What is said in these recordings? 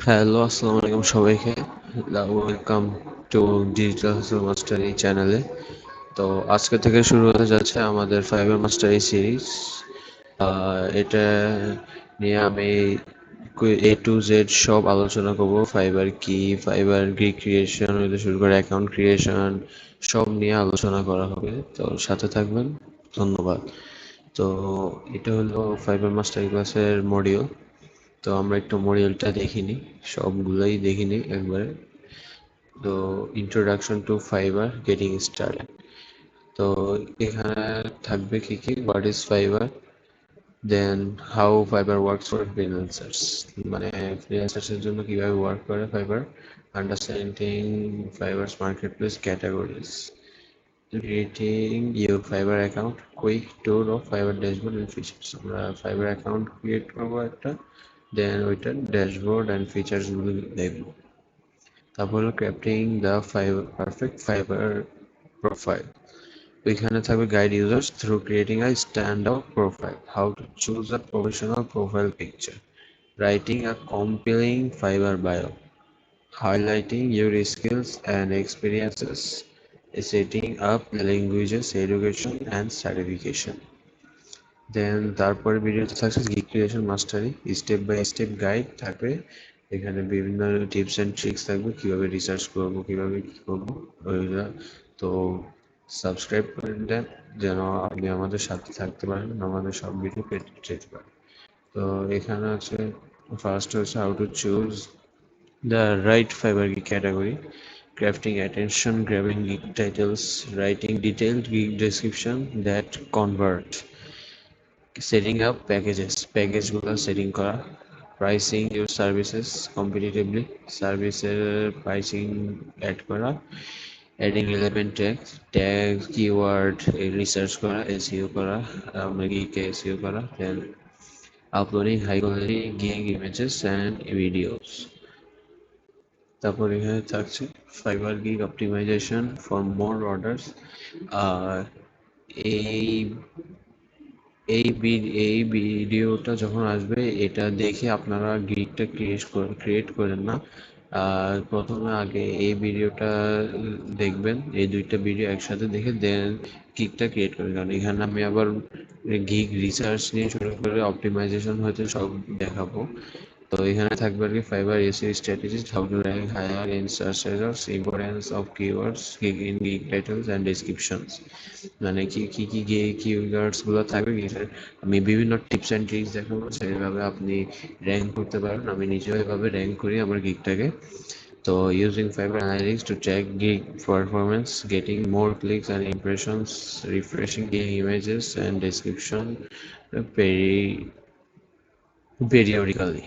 Hello, আসসালামু আলাইকুম সবাইকে। ওয়েলকাম টু ডিজিটাল হাসল মাস্টারি চ্যানেলে। তো আজকে থেকে শুরু হতে যাচ্ছে আমাদের ফাইবার মাস্টারি সিরিজ। এটা নিয়ে আমি এ টু জেড সব আলোচনা করব। ফাইবার কি, ফাইবার গিগ ক্রিয়েশন হতে শুরু করে অ্যাকাউন্ট ক্রিয়েশন সব নিয়ে আলোচনা করা হবে। তো সাথে থাকবেন। ধন্যবাদ। তো এটা হলো ফাইবার মাস্টারি ক্লাসের মডিউল। তো আমরা একটু মডিউলটা দেখিনি, সবগুলোই দেখিনি একবারে। তো introduction to Fiverr getting started. তো এখানে থাকবে কি কি, what is Fiverr, then how Fiverr works for freelancers, মানে ফ্রিল্যান্সার্সের জন্য কিভাবে ওয়ার্ক করে Fiverr, understanding Fiverr's marketplace categories, creating your Fiverr account, quick tour of Fiverr dashboard and features. আমরা ফাইবার অ্যাকাউন্ট ক্রিয়েট করবো একটা, দেন ওইটার ড্যাশবোর্ড অ্যান্ড ফিচার্সগুলো দেখবো। তারপর হলো crafting the Fiverr perfect Fiverr profile. ওইখানে থাকবে guide users through creating a stand out profile, how to choose a professional profile picture, writing a compelling Fiverr bio, highlighting your skills and experiences, setting up languages, education and certification. Then তারপরে ভিডিওতে থাকছে gig creation mastery, step by step guide থাকবে। এখানে বিভিন্ন tips and tricks থাকবে, কিভাবে research করব, কিভাবে কি করবো ওইগুলা। তো সাবস্ক্রাইব করে দেন যেন আপনি আমাদের সাথে থাকতে পারেন, আমাদের সব ভিডিও পেতে যেতে পারেন। তো এখানে আছে, ফার্স্ট হচ্ছে how to choose the right fibre gig category, crafting attention grabbing gig titles, writing detailed gig description that convert, setting up packages, প্যাকেজগুলো সেটিং করা, প্রাইসিং ইউর সার্ভিসেস কম্পিটিটিভলি, সার্ভিসের প্রাইসিং অ্যাড করা, adding relevant tag, tag keyword research করা, SEO করা, আমরা গিকে SEO করা, then uploading high quality gig images and videos. তারপর এখানে থাকছে Fiverr gig optimization for more orders. আর এই এই ভিডিওটা যখন আসবে এটা দেখে আপনারা গিগটা ক্রিয়েট করেন না। প্রথমে আগে এই ভিডিওটা দেখবেন, এই দুইটা ভিডিও একসাথে দেখে দেন গিগটা ক্রিয়েট করেন, কারণ এখানে আমি আবার গিগ রিসার্চ নিয়ে শুরু করে অপটিমাইজেশন হয়তো সব দেখাবো। তো এখানে থাকবে আর কি Fiverr SEO strategies, how to rank higher in search results, importance of keywords in gig titles and descriptions, মানে কি কিওয়ার্ডস গুলো থাকবে গিগের। আমি বিভিন্ন টিপস অ্যান্ড ট্রিক্স দেখাবো, সেইভাবে আপনি র্যাঙ্ক করতে পারেন। আমি নিজেও এভাবে র্যাঙ্ক করি আমার গিগটাকে। তো using Fiverr analytics to track gig performance, getting more clicks and impressions, refreshing gig images and description periodically.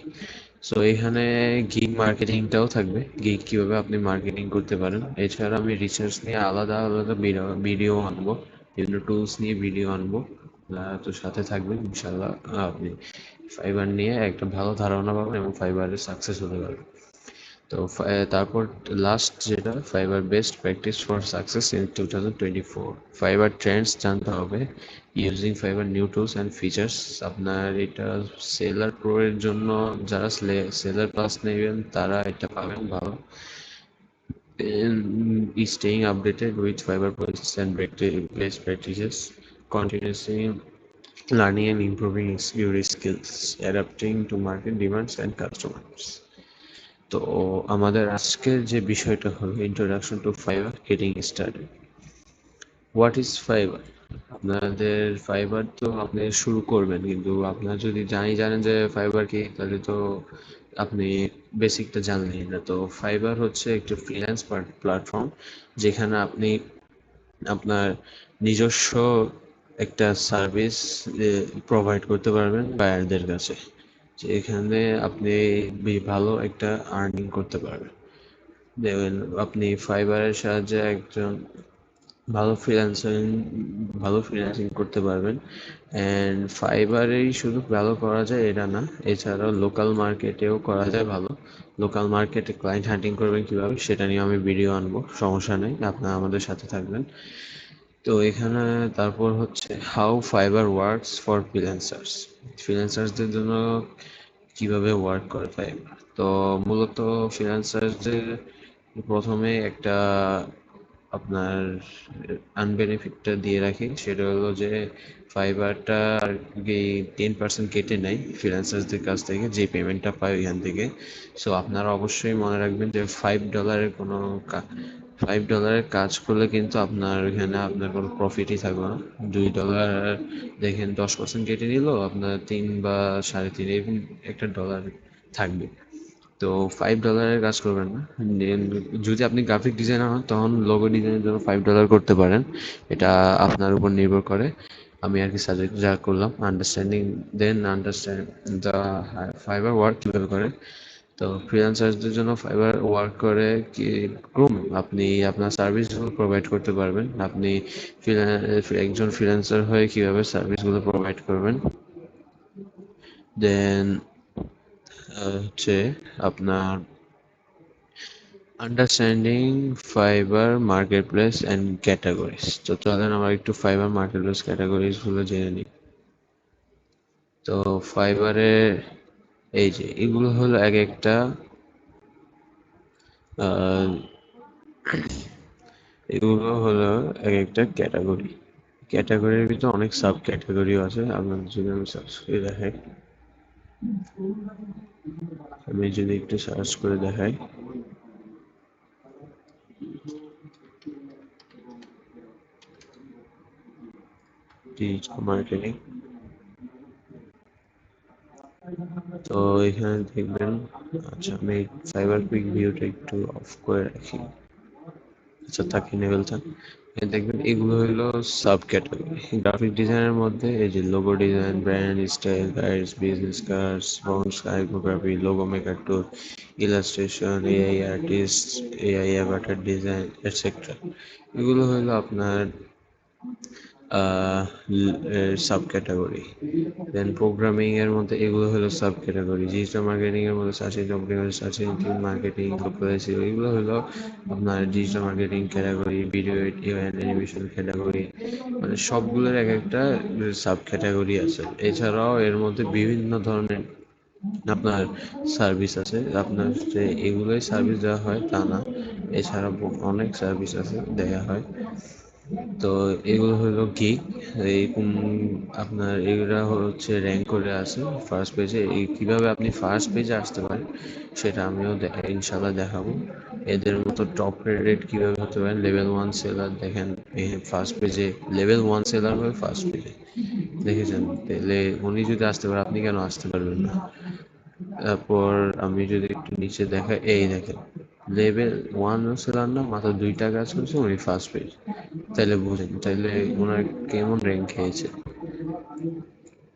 So এখানে গিগ মার্কেটিংটাও থাকবে, গিগ কীভাবে আপনি মার্কেটিং করতে পারেন। এছাড়া আমি রিসার্চ নিয়ে আলাদা আলাদা ভিডিও আনবো, বিভিন্ন টুলস নিয়ে ভিডিও আনবো। তো সাথে থাকবেন ইনশাল্লাহ, আপনি ফাইবার নিয়ে একটা ভালো ধারণা পাবেন এবং ফাইবারে সাকসেস হতে পারবেন। তো তারপর লাস্ট যেটা, fibre best practice for success in 2024, fibre Trends জানতে হবে, using fibre new tools and features. আপনার এটা সেলার প্রো এর জন্য, যারা সেলার ক্লাস নেবেন তারা এটা পাবেন ভালো। Staying updated with fiber policies and best practices, continuously learning and improving your skills, adapting to market demands and customers. তো আমাদের আজকের যে বিষয়টা হলো introduction to Fiverr getting started. What is fibre? আপনাদের ফাইবার তো আপনি শুরু করবেন, কিন্তু আপনারা যদি জানেন যে ফাইবার কি, তাহলে তো আপনি বেসিকটা জানলেন না। তো ফাইবার হচ্ছে একটা ফ্রিল্যান্স প্ল্যাটফর্ম, যেখানে আপনি আপনার নিজস্ব একটা সার্ভিস প্রোভাইড করতে পারবেন বায়ারদের কাছে, যে এখানে আপনি ভালো একটা আর্নিং করতে পারবেন। দেখবেন আপনি ফাইবারের সাহায্যে একজন ভালো ফ্রিল্যান্সিং করতে পারবেন। অ্যান্ড ফাইবারেই শুধু ভালো করা যায় এটা না, এছাড়াও লোকাল মার্কেটেও করা যায় ভালো। লোকাল মার্কেটে ক্লায়েন্ট হান্টিং করবেন কীভাবে, সেটা নিয়ে আমি ভিডিও আনবো, সমস্যা নেই, আপনারা আমাদের সাথে থাকবেন। তো এখানে তারপর হচ্ছে হাউ ফাইবার ওয়ার্কস ফর ফ্রিল্যান্সার্সদের জন্য কিভাবে ওয়ার্ক করে ফাইবার। তো মূলত ফ্রিল্যান্সারদের প্রথমে একটা আপনার আনবেনিফিটটা দিয়ে রাখি, সেটা হলো যে ফাইবারটা আর কি 10% কেটে নেয় ফ্রিল্যান্সারদের কাছ থেকে যে পেমেন্টটা পায় ওইখান থেকে। সো আপনারা অবশ্যই মনে রাখবেন যে $5 কাজ করলে কিন্তু আপনার এখানে আপনার কোনো প্রফিটই থাকবে না। $2 দেখেন 10% কেটে নিল, আপনার 3 বা 3.5 এরকম একটা ডলার থাকবে। তো $5 কাজ করবেন না। যদি আপনি গ্রাফিক ডিজাইনার হন তখন লোগো ডিজাইনের জন্য $5 করতে পারেন। এটা আপনার উপর নির্ভর করে। আমি আর কি সাজেস্ট যা করলাম, আন্ডারস্ট্যান্ড দ্য ফাইবার ওয়ার্ক কীভাবে করে। তো ফ্রিল্যান্সারদের জন্য ফাইবার ওয়ার্ক করে কি ক্রম, আপনি আপনার সার্ভিসগুলো প্রোভাইড করতে পারবেন। আপনি একজন ফ্রিল্যান্সার হয়ে কিভাবে সার্ভিসগুলো প্রোভাইড করবেন, দেন হচ্ছে আপনার understanding fibre marketplace and categories. তো চলেন আমরা একটু ফাইবার মার্কেটপ্লেস ক্যাটাগরিজ গুলো জেনে নিই। তো ফাইবারে এই যে এগুলো হলো এক একটা আহ, এগুলো হলো এক একটা ক্যাটাগরি। ক্যাটাগরির ভিতরে অনেক সাব ক্যাটাগরিও আছে। আপনাদের যদি আমি সার্চ করে দেখাই, আমি যদি একটু সার্চ করে দেখাই, ডিজিটাল মার্কেটিং, তো এখানে দেখবেন। আচ্ছা, আমি ফাইবার কুইক ভিউটা একটু অফ করে রাখি। আচ্ছা, থাকি নেবেলটা দেখবেন। এগুলো হলো সাব ক্যাটাগরি। গ্রাফিক ডিজাইনের মধ্যে এই যে logo design, brand style guides, business cards, fonts, typography, logo maker tool, illustration, AI artist, AI avatar design, etcetera. এগুলো হলো আপনার সাব ক্যাটাগরি। দেন প্রোগ্রামিং এর মধ্যে এগুলো হলো সাব ক্যাটাগরি। ডিজিটাল মার্কেটিং এর মধ্যে search engine optimization, search engine marketing, local SEO, এগুলো হলো আপনার digital marketing category. Video editing and animation category. মানে সবগুলোর এক একটা সাব ক্যাটাগরি আছে। এছাড়াও এর মধ্যে বিভিন্ন ধরনের আপনার সার্ভিস আছে। আপনার যে এগুলোই সার্ভিস দেওয়া হয় তা না, এছাড়া অনেক সার্ভিস আছে দেওয়া হয়। তো এগুলো হলো গিগ। এই আপনার এগুলা হচ্ছে র্যাঙ্ক করে আছে ফার্স্ট পেজে। এই কিভাবে আপনি ফার্স্ট পেজে আসতে পারেন সেটা আমিও ইনশাল্লাহ দেখাবো। এদের মতো টপ রেটেড কিভাবে হতে পারেন, লেভেল 1 সেলার দেখেন ফার্স্ট পেজে, লেভেল 1 সেলার হয়ে ফার্স্ট পেজে দেখেছেন। তাহলে উনি যদি আসতে পারে, আপনি কেন আসতে পারবেন না? তারপর আমি যদি একটু নিচে দেখাই, এই দেখেন লেভেল 1 সেলার না, মাত্র 2টা কাজ করছে, উনি ফার্স্ট পেজ। তাইলে বুঝেন, তাইলে ওনার কেমন র্যাঙ্ক খেয়েছে।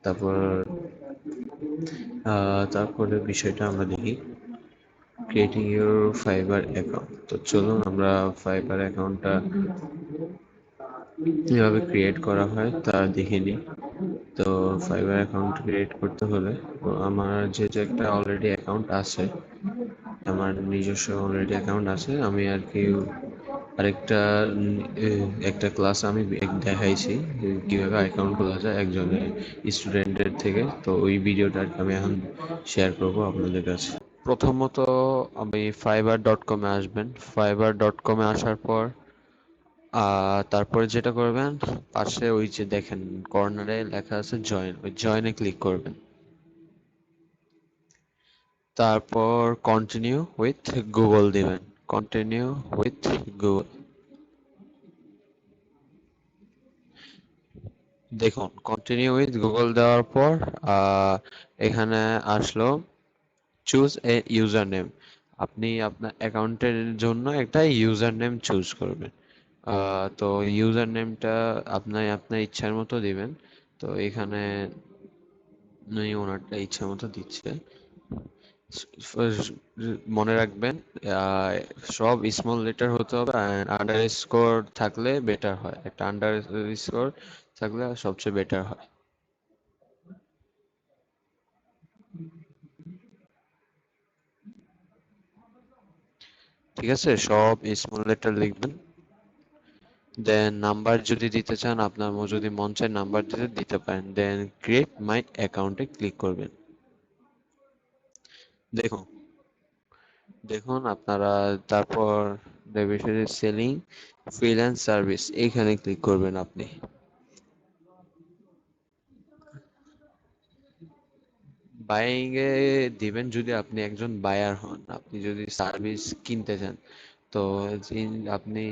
তারপর তারপরে বিষয়টা আমরা দেখি, ক্রিয়েটিং ইউর ফাইবার অ্যাকাউন্ট। তো চলুন আমরা ফাইবার অ্যাকাউন্টটা কিভাবে ক্রিয়েট করা হয় তা দেখে নিই। তো ফাইবার অ্যাকাউন্ট ক্রিয়েট করতে হলে আমার যেহেতু একটা অলরেডি অ্যাকাউন্ট আছে, আমার নিজস্ব অলরেডি অ্যাকাউন্ট আছে, আমি আর কি আরেকটা একটা ক্লাস আমি দেখাইছি কিভাবে অ্যাকাউন্ট খোলা যায় একজনের স্টুডেন্টের থেকে। তো ওই ভিডিওটা আমি এখন শেয়ার করব আপনাদের কাছে। প্রথমত আমি fiverr.com-এ আসবেন। fiverr.com-এ আসার পর তারপরে যেটা করবেন, পাশে ওই যে দেখেন কর্নারে লেখা আছে জয়েন, ওই জয়েনে ক্লিক করবেন। তারপর কন্টিনিউ উইথ গুগল দিবেন। কন্টিনিউ উইথ গুগল, দেখুন কন্টিনিউ উইথ গুগল দেওয়ার পর এখানে আসলো চুজ এ ইউজার নেম। আপনি আপনার অ্যাকাউন্টের জন্য একটা ইউজার নেম চুজ করবেন। তো ইউজার নেমটা আপনার আপনার ইচ্ছার মতো দিবেন। তো এখানে ওনারটা ইচ্ছা মতো দিচ্ছে। মনে রাখবেন আহ, সব স্মল লেটার হতে হবে, আন্ডার স্কোর থাকলে বেটার হয়, একটা আন্ডার স্কোর থাকলে সবচেয়ে বেটার হয়। ঠিক আছে, সব স্মল লেটার লিখবেন। দেন নাম্বার যদি দিতে চান, আপনার যদি মন চায় নাম্বার দিতে দিতে পারেন। দেন ক্রিয়েট মাই অ্যাকাউন্টে ক্লিক করবেন। দেখুন দেখুন আপনারা তারপর ডেভিশনে সেলিং ফ্রিল্যান্স সার্ভিস এইখানে ক্লিক করবেন আপনি। বাইং এ দিবেন যদি আপনি একজন বায়ার হন, আপনি যদি সার্ভিস কিনতে চান তো আপনি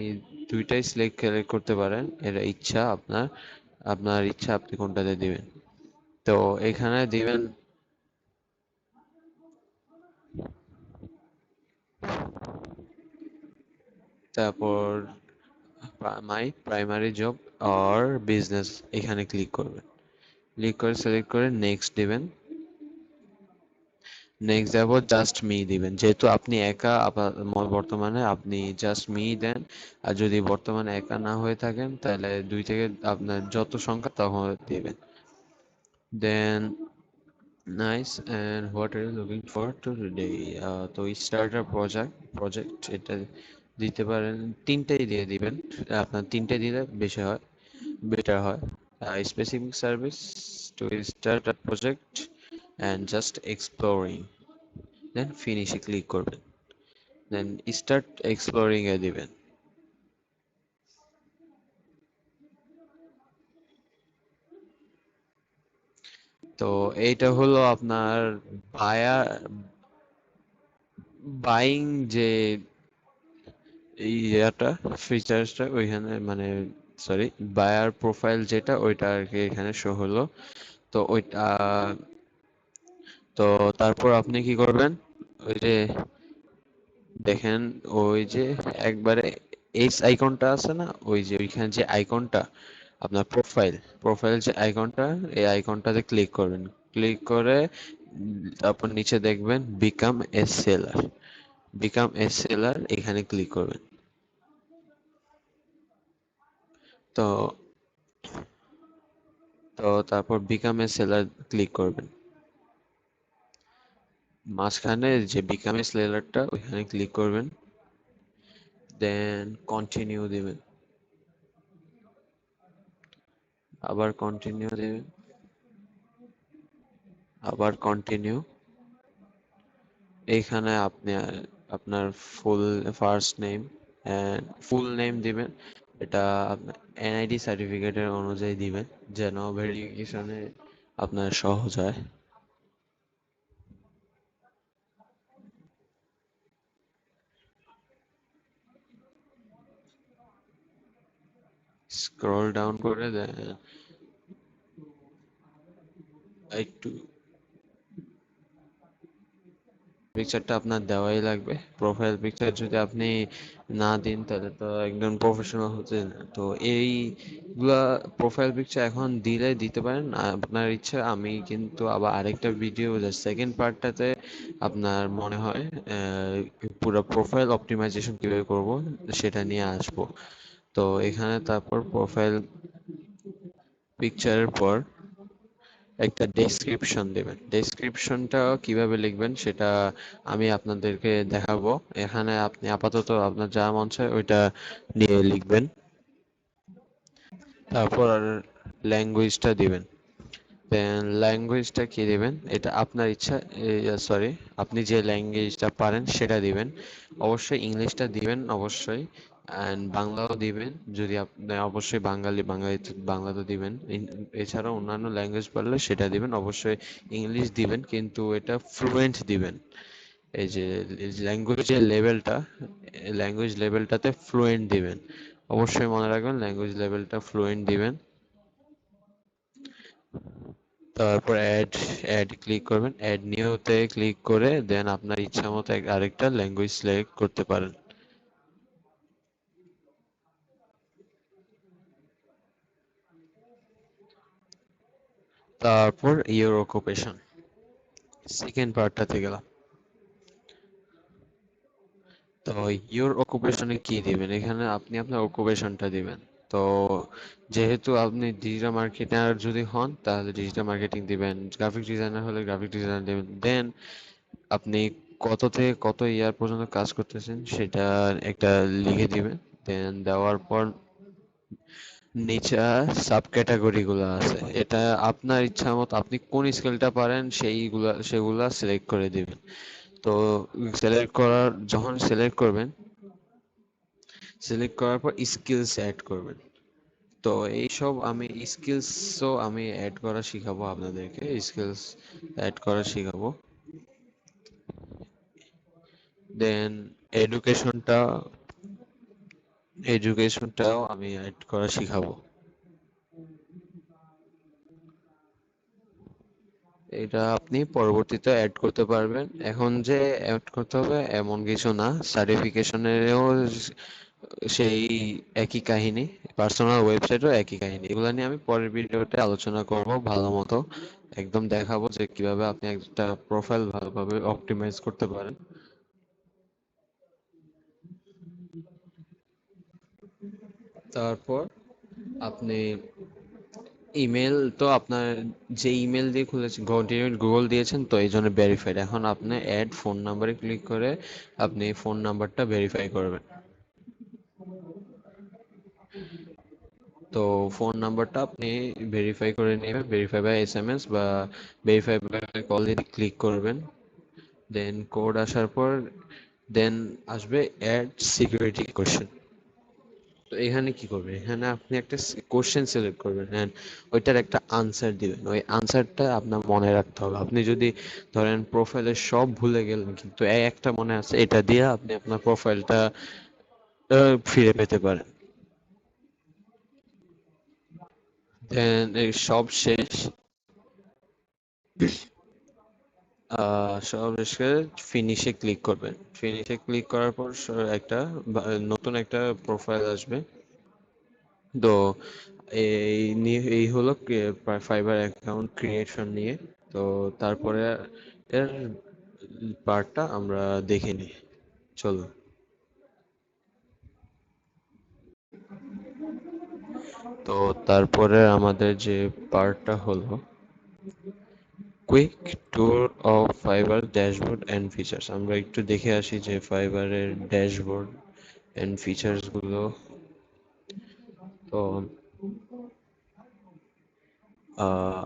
দুইটাই সিলেক্ট করতে পারেন, এটা ইচ্ছা আপনার, আপনার ইচ্ছা আপনি কোনটাতে দিবেন। তো এখানে দিবেন, তারপর মাই প্রাইমারি জব অর বিজনেস এখানে ক্লিক করবেন। ক্লিক করে সিলেক্ট করে নেক্সট দিবেন। নেক্সট যাবো জাস্ট মি দিবেন, যেহেতু আপনি একা বর্তমানে আপনি জাস্ট মি দেন। আর যদি বর্তমানে একা না হয়ে থাকেন তাহলে দুই থেকে আপনার যত সংখ্যা তখন দিবেন। Then nice, and what are you looking for today, তো স্টার্টার প্রজেক্ট এটা দিতে পারেন, তিনটেই দিয়ে দিবেন। আপনার তিনটে দিলে বেশি হয়, বেটার হয়। Specific service to start a project and just exploring, then ফিনিশে ক্লিক করবেন, দেন স্টার্ট এক্সপ্লোরিং এ দিবেন। তো এইটা হলো আপনার বায়ার বাইং যে এই ইয়াটা ফিচার্সটা ওইখানে মানে সরি বায়ার প্রোফাইল যেটা ওইটা আর কি এখানে শো হলো। তো ওইটা, তো তারপর আপনি কি করবেন, ওই যে দেখেন ওই যে একবারে এক্স আইকনটা আছে না, ওই যে ওইখানে যে আইকনটা আপনার প্রোফাইল যে আইকনটা, এই আইকনটাতে ক্লিক করবেন। ক্লিক করে তারপর নিচে দেখবেন become a seller, become a seller এখানে ক্লিক করবেন। তো তো তারপর বিকাম এ সেলার ক্লিক করবেন, মাঝখানে যে বিকাম এ সেলারটা ওইখানে ক্লিক করবেন, দেন কন্টিনিউ দিবেন, আবার কন্টিনিউ দিবেন, আবার কন্টিনিউ। এইখানে আপনি আপনার ফুল ফার্স্ট নেম ফুল নেম দিবেন, এটা আপনার এনআইডি সার্টিফিকেটের অনুযায়ী দিবেন যেন ভেরিফিকেশনে আপনার সহজ হয়। স্ক্রল ডাউন করে দেন একটু, পিকচারটা আপনার দেওয়াই লাগবে। প্রোফাইল পিকচার যদি আপনি না দিন তাহলে তো একদম প্রফেশনাল হচ্ছে না। তো এইগুলা প্রোফাইল পিকচার এখন দিলে দিতে পারেন, আপনার ইচ্ছা। আমি কিন্তু আবার আরেকটা ভিডিও সেকেন্ড পার্টটাতে আপনার মনে হয় পুরো প্রোফাইল অপটিমাইজেশন কিভাবে করব সেটা নিয়ে আসবো। তো এখানে তারপর প্রোফাইল পিকচারের পর একটা ডেসক্রিপশন দেবেন। ডেসক্রিপশনটা কিভাবে লিখবেন সেটা আমি আপনাদেরকে দেখাবো। এখানে আপনি আপাতত আপনার যা মন চায় ওইটা নিয়ে লিখবেন, তারপর ল্যাঙ্গুয়েজটা দিবেন। দেন ল্যাঙ্গুয়েজটা কি দিবেন এটা আপনার ইচ্ছা, সরি আপনি যে ল্যাঙ্গুয়েজটা পারেন সেটা দিবেন। অবশ্যই ইংলিশটা দিবেন অবশ্যই, অ্যান্ড বাংলাও দিবেন যদি আপনি অবশ্যই বাঙালি বাংলা তো দিবেন। এছাড়াও অন্যান্য ল্যাঙ্গুয়েজ পারলে সেটা দিবেন অবশ্যই। ইংলিশ দিবেন কিন্তু এটা ফ্লুয়েন্ট দিবেন। এই যে ল্যাঙ্গুয়েজ লেভেলটাতে ফ্লুয়েন্ট দিবেন, অবশ্যই মনে রাখবেন ল্যাঙ্গুয়েজ লেভেলটা ফ্লুয়েন্ট দিবেন। তারপর অ্যাড ক্লিক করবেন, অ্যাড নিউতে ক্লিক করে দেন আপনার ইচ্ছা মতো আরেকটা ল্যাঙ্গুয়েজ সিলেক্ট করতে পারেন। তারপর ইওর অকুপেশন, সেকেন্ড পার্টটাতে গেলাম। তো ইওর অকুপেশনে কি দিবেন, এখানে আপনি আপনার অকুপেশনটা দিবেন। তো যেহেতু আপনি ডিজিটাল মার্কেটার যদি হন তাহলে ডিজিটাল মার্কেটিং দিবেন, গ্রাফিক ডিজাইনার হলে গ্রাফিক ডিজাইনার দিবেন। দেন আপনি কত থেকে কত ইয়ার পর্যন্ত কাজ করতেছেন সেটা একটা লিখে দিবেন। দেন দেওয়ার পর নিচে সাব ক্যাটাগরি গুলো আছে, এটা আপনার ইচ্ছা মতো আপনি কোন স্কেলটা পারেন সেগুলা সিলেক্ট করে দিবেন। তো যখন সিলেক্ট করবেন, সিলেক্ট করার পর স্কিলস অ্যাড করবেন। তো আমি অ্যাড করা শিখাবো আপনাদেরকে, স্কিলস অ্যাড করা শিখাবো। দেন এডুকেশনটা এডুকেশনটাও আমি অ্যাড করা শিখাবো। এটা আপনি পরবর্তীতে অ্যাড করতে পারবেন। এখন যে অ্যাড করতে হবে এমন কিছু না, সার্টিফিকেশনেরও সেই একই কাহিনী, পার্সোনাল ওয়েবসাইটও একই কাহিনী। এগুলো নিয়ে আমি পরের ভিডিওতে আলোচনা করব ভালো মতো, একদম দেখাবো যে কিভাবে আপনি একটা প্রোফাইল ভালোভাবে অপটিমাইজ করতে পারেন। তারপর আপনি ইমেল, তো আপনার যে ইমেল দিয়ে খুলেছেন, কন্টিনিউ গুগল দিয়েছেন, তো এই জন্য ভেরিফাইড। এখন আপনি অ্যাড ফোন নাম্বারে ক্লিক করে আপনি ফোন নাম্বারটা ভেরিফাই করবেন। তো ফোন নাম্বারটা আপনি ভেরিফাই করে নেবেন, ভেরিফাই বাই এসএমএস বা ভেরিফাই বাই কল দিয়ে ক্লিক করবেন। দেন কোড আসার পর দেন আসবে অ্যাড সিকিউরিটি কোশ্চেন। তো এখানে কি করবে, এখানে আপনি একটা কোশ্চেন সিলেক্ট করবেন এন্ড ওইটার একটা আনসার দিবেন। ওই আনসারটা আপনার মনে রাখতে হবে। আপনি যদি ধরেন প্রোফাইলে সব ভুলে গেলেন কিন্তু এই একটা মনে আছে, এটা দিয়ে আপনি আপনার প্রোফাইলটা ফিরে পেতে পারেন। দেন এই সব শেষ, সব শেষে ফিনিশে ক্লিক করবেন। ফিনিশে ক্লিক করার পর নতুন একটা প্রোফাইল আসবে। তো এই হলো ফাইবার অ্যাকাউন্ট ক্রিয়েশন নিয়ে। তো তারপরে এর পার্টটা আমরা দেখে নিই, চলো। তো তারপরে আমাদের যে পার্টটা হলো quick tour of Fiverr dashboard and features. আমরা একটু দেখে আসি যে ফাইবারের ড্যাশবোর্ড অ্যান্ড ফিচার্স গুলো। তো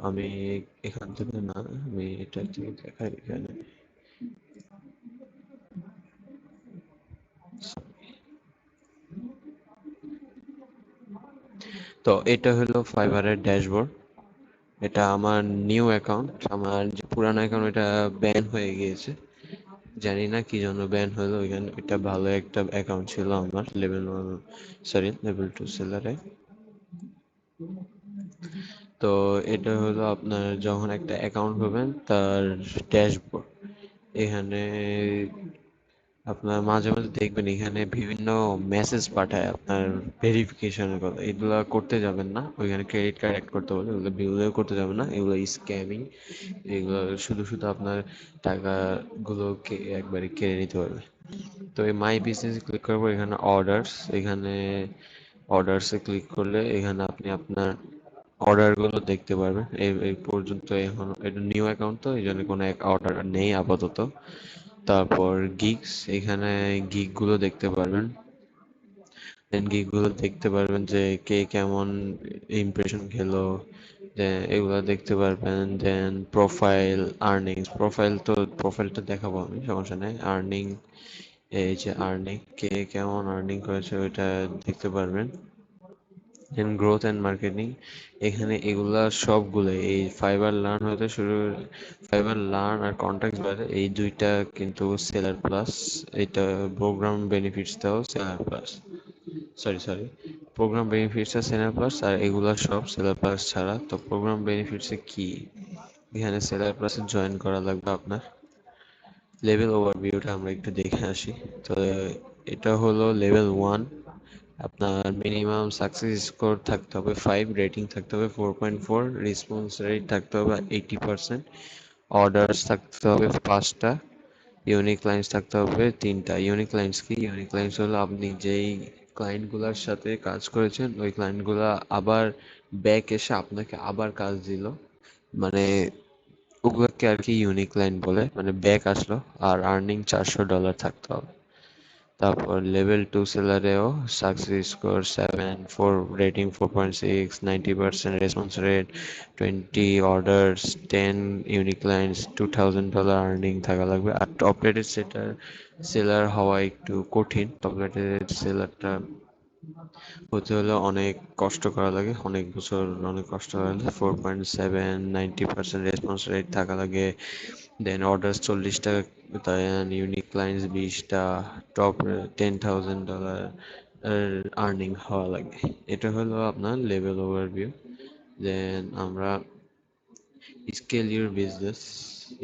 আমি এখান থেকে না, আমি এটা থেকে দেখাই এখানে। তো এটা হলো ফাইবারের ড্যাশবোর্ড। এটা আমার নিউ অ্যাকাউন্ট, আমার যে পুরানো অ্যাকাউন্ট এটা ব্যান হয়ে গিয়েছে, জানি না কি জন্য ব্যান হলো। ওইখানে এটা ভালো একটা অ্যাকাউন্ট ছিল আমার, লেভেল 2 সেলারে। তো এটা হলো আপনার যখন একটা অ্যাকাউন্ট হবেন তার ড্যাশবোর্ড। এখানে আপনার মাঝে মাঝে দেখবেন এখানে বিভিন্ন মেসেজ পাঠায় আপনার ভেরিফিকেশনের কথা। এগুলো করতে যাবেন না, ওইখানে ক্রেডিট কার্ড অ্যাড করতে বলে, ওগুলো বিলও করতে যাবেন না, এগুলো স্ক্যামিং। এগুলো শুধু শুধু আপনার টাকাগুলোকে একবারে কেড়ে নিতে পারবে। তো এই মাই বিজনেস ক্লিক করবো, এখানে অর্ডারস, এখানে অর্ডারসে ক্লিক করলে এখানে আপনি আপনার অর্ডারগুলো দেখতে পারবেন। এই পর্যন্ত এখন এটা নিউ অ্যাকাউন্ট, তো এই জন্য কোনো অর্ডার নেই আপাতত। তারপর গিগস, এখানে গিগগুলো দেখতে পারবেন। দেন গিগগুলো দেখতে পারবেন যে কে কেমন ইমপ্রেশন খেলো, এগুলো দেখতে পারবেন। দেন প্রোফাইল, আর্নিংস, প্রোফাইলটা দেখাবো আমি, সমস্যা নেই। আর্নিং, এই যে আর্নিং, কে কেমন আর্নিং করেছে ওইটা দেখতে পারবেন। দেন গ্রোথ অ্যান্ড মার্কেটিং, এখানে এগুলা সবগুলো এই ফাইবার লার্ন আর কন্ট্যাক্ট বারে এই দুইটা কিন্তু সেলার প্লাস। এটা প্রোগ্রাম বেনিফিটসটাও সেলার প্লাস, সরি প্রোগ্রাম বেনিফিটসটা সেলার প্লাস, আর এগুলা সব সেলার প্লাস ছাড়া। তো প্রোগ্রাম বেনিফিটসে কি, এখানে সেলার প্লাসে জয়েন করা লাগবে আপনার। লেভেল ওভারভিউটা আমরা একটু দেখে আসি। তো এটা হলো লেভেল 1। আপনার মিনিমাম সাকসেস স্কোর থাকতে হবে 5, রেটিং থাকতে হবে 4.4, রেসপন্স রেট থাকতে হবে 80%, অর্ডারস থাকতে হবে 5টা, ইউনিক ক্লায়েন্টস থাকতে হবে 3টা। ইউনিক ক্লায়েন্টস কি, ইউনিক ক্লায়েন্টস হলো আপনি যেই ক্লায়েন্টগুলোর সাথে কাজ করেছেন ওই ক্লায়েন্টগুলো আবার ব্যাক এসে আপনাকে আবার কাজ দিল, মানে ওগুলোকে আর কি ইউনিক ক্লায়েন্ট বলে, মানে ব্যাক আসলো। আর আর্নিং $400 থাকতে হবে। তারপর লেভেল 2 সেলারেও success score 7, 4 rating 4.6, 90% response rate, 20 orders, 10 unique clients, $2,000 earning থাকা লাগবে। আর টপ রেটেড সেলার হওয়া একটু কঠিন। টপ রেটেড সেলারটা হতে হলে অনেক কষ্ট করা লাগে, অনেক বছর অনেক কষ্ট করা লাগে। 4.7, 90% রেসপন্স রেট থাকা লাগে, দেন অর্ডার্স 40টা, দেন ইউনিক ক্লায়েন্টস 20টা, টপ $10,000 আর্নিং হওয়া লাগে। এটা হলো আপনার লেভেল ওভারভিউ। দেন আমরা scale your business,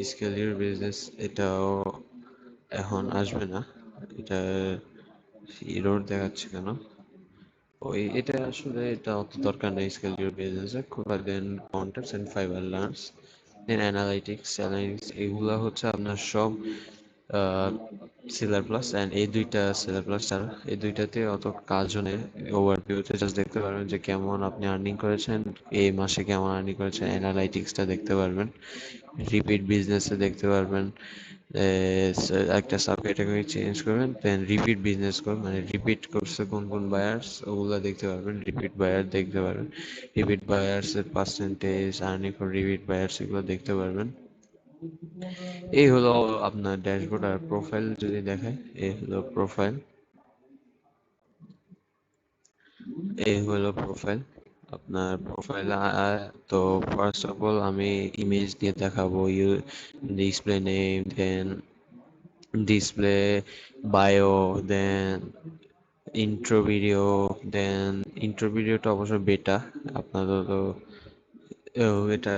scale your business এটাও এখন আসবে না। এটা এরর দেখাচ্ছে কেন? ওই এটা আসলে এটা অত দরকার নেই স্কেল ইউর বিজনেসে। Then contents and Fiverr learns, then analytics এগুলা হচ্ছে আপনার সব সেলার প্লাস অ্যান্ড এই দুইটা সেলার প্লাস ছাড়া এই দুইটাতে অত কাজও নেই। ওভারভিউতে জাস্ট দেখতে পারবেন যে কেমন আপনি আর্নিং করেছেন, এই মাসে কেমন আর্নিং করেছেন, অ্যানালাইটিক্সটা দেখতে পারবেন, রিপিট বিজনেসে দেখতে পারবেন। একটা সাব ক্যাটাগরি চেঞ্জ করবেন, দেন রিপিট বিজনেস করবেন, মানে রিপিট করছে কোন কোন বায়ার্স ওগুলা দেখতে পারবেন, রিপিট বায়ার দেখতে পারবেন, রিপিট বায়ার্স এর percentage, earning for repeat buyers এগুলো দেখতে পারবেন। এই হলো আপনার ড্যাশবোর্ড। আর প্রোফাইল যদি দেখায়, এই হলো প্রোফাইল, এই হলো প্রোফাইল। আপনার প্রোফাইল তো ফার্স্ট অফ অল আমি ইমেজ দিয়ে দেখাবো, ডিসপ্লে নেম, দেন ডিসপ্লে বায়ো, দেন ইন্ট্রো ভিডিও। দেন ইন্ট্রো ভিডিওটা অবশ্য বেটা, আপনাদের তো এটা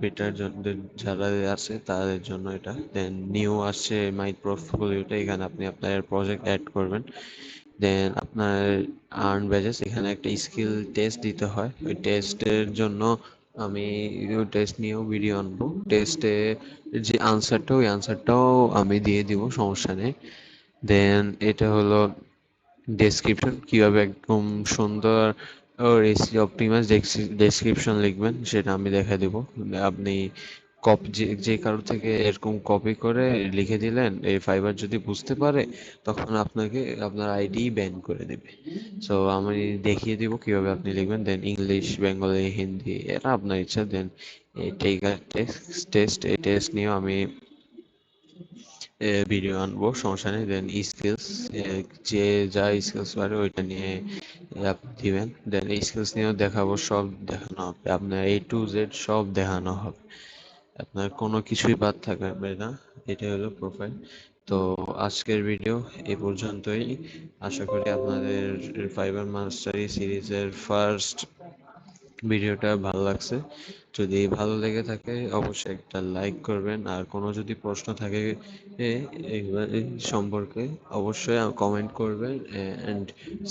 বেটার জন্য যারা আছে তাদের জন্য এটা। দেন নিউ আসছে মাই পোর্টফোলিওটা, এখানে আপনি আপনার প্রজেক্ট অ্যাড করবেন। দেন আপনার আর্ন ব্যাজেস, এখানে একটা স্কিল টেস্ট দিতে হয়, ওই টেস্টের জন্য আমি টেস্ট নিয়েও ভিডিও আনবো। টেস্টে যে আনসারটা ওই আনসারটাও আমি দিয়ে দিব, সমস্যা নেই। দেন এটা হলো ডেসক্রিপশন, কিভাবে একদম সুন্দর রেসি অপটিমাইজ ডেসক্রিপশন লিখবেন সেটা আমি দেখা দিব। আপনি কপি যে যে কারোর থেকে এরকম কপি করে লিখে দিলেন, এই ফাইবার যদি বুঝতে পারে তখন আপনাকে আপনার আইডি ব্যান করে দেবে। সো আমি দেখিয়ে দিব কিভাবে আপনি লিখবেন। দেন ইংলিশ, বেঙ্গলি, হিন্দি, এটা আপনার ইচ্ছা। দেন এই টেস্ট নিয়েও আমি ভিডিও আনবো, সমস্যা নেই। দেন স্কিলস, যে যা স্কিলস পারে ওইটা নিয়ে আপনি দিবেন। দেন এই স্কিলস নিয়েও দেখাবো, সব দেখানো হবে, আপনার A to Z সব দেখানো হবে, আপনার কোনো কিছুই বাদ থাকবে না। এটা হলো প্রোফাইল। তো আজকের ভিডিও এ পর্যন্তই। আশা করি আপনাদের ফাইবার মাস্টারি সিরিজের ফার্স্ট ভিডিওটা ভালো লাগছে। যদি ভালো লেগে থাকে অবশ্যই একটা লাইক করবেন, আর কোনো যদি প্রশ্ন থাকে এই সম্পর্কে অবশ্যই কমেন্ট করবেন, অ্যান্ড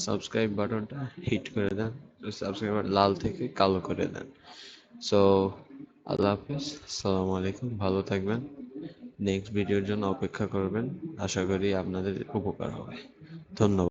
সাবস্ক্রাইব বাটনটা হিট করে দেন, সাবস্ক্রাইব লাল থেকে কালো করে দেন। সো আল্লাহ হাফিজ, আসসালামু আলাইকুম, ভালো থাকবেন। নেক্সট ভিডিওর জন্য অপেক্ষা করবেন, আশা করি আপনাদের উপকার হবে। ধন্যবাদ।